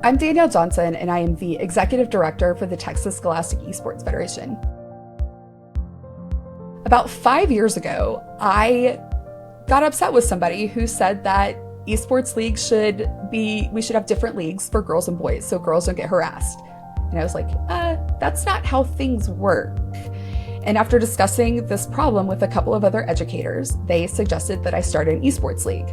I'm Danielle Johnson, and I am the Executive Director for the Texas Scholastic Esports Federation. About 5 years ago, I got upset with somebody who said that esports leagues we should have different leagues for girls and boys so girls don't get harassed. And I was like, that's not how things work. And after discussing this problem with a couple of other educators, they suggested that I start an esports league.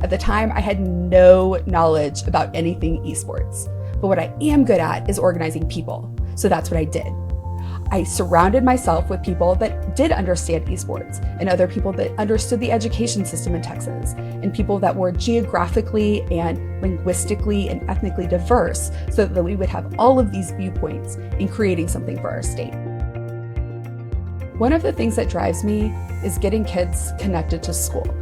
At the time, I had no knowledge about anything esports, but what I am good at is organizing people. So that's what I did. I surrounded myself with people that did understand esports and other people that understood the education system in Texas and people that were geographically and linguistically and ethnically diverse so that we would have all of these viewpoints in creating something for our state. One of the things that drives me is getting kids connected to school.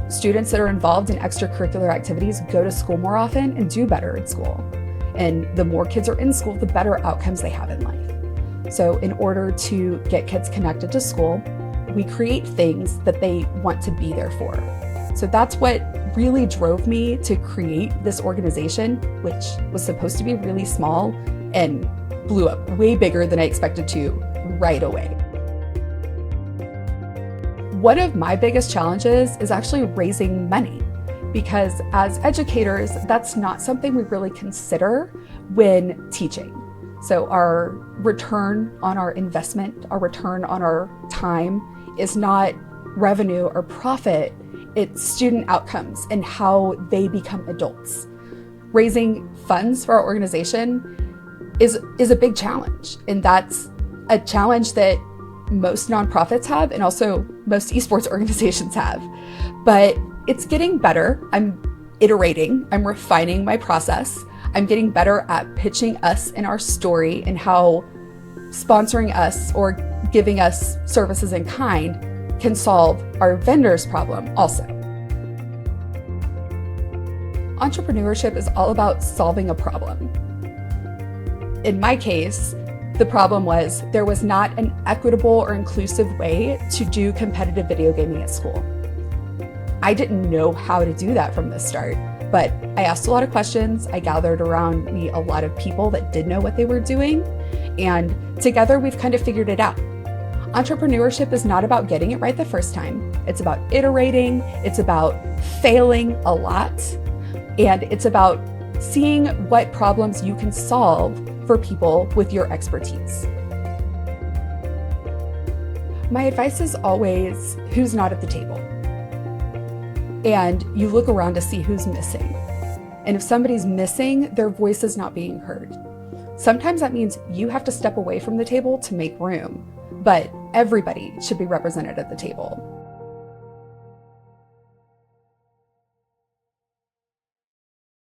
Students that are involved in extracurricular activities go to school more often and do better in school. And the more kids are in school, the better outcomes they have in life. So in order to get kids connected to school, we create things that they want to be there for. So that's what really drove me to create this organization, which was supposed to be really small and blew up way bigger than I expected to right away. One of my biggest challenges is actually raising money, because as educators, that's not something we really consider when teaching. So our return on our investment, our return on our time is not revenue or profit, it's student outcomes and how they become adults. Raising funds for our organization is a big challenge, and that's a challenge that most nonprofits have and also most esports organizations have. But it's getting better. I'm iterating, I'm refining my process. I'm getting better at pitching us and our story and how sponsoring us or giving us services in kind can solve our vendors' problem also. Entrepreneurship is all about solving a problem. In my case, the problem was there was not an equitable or inclusive way to do competitive video gaming at school. I didn't know how to do that from the start, but I asked a lot of questions. I gathered around me a lot of people that did know what they were doing, and together we've kind of figured it out. Entrepreneurship is not about getting it right the first time. It's about iterating, it's about failing a lot, and it's about seeing what problems you can solve for people with your expertise. My advice is always, who's not at the table? And you look around to see who's missing. And if somebody's missing, their voice is not being heard. Sometimes that means you have to step away from the table to make room, but everybody should be represented at the table.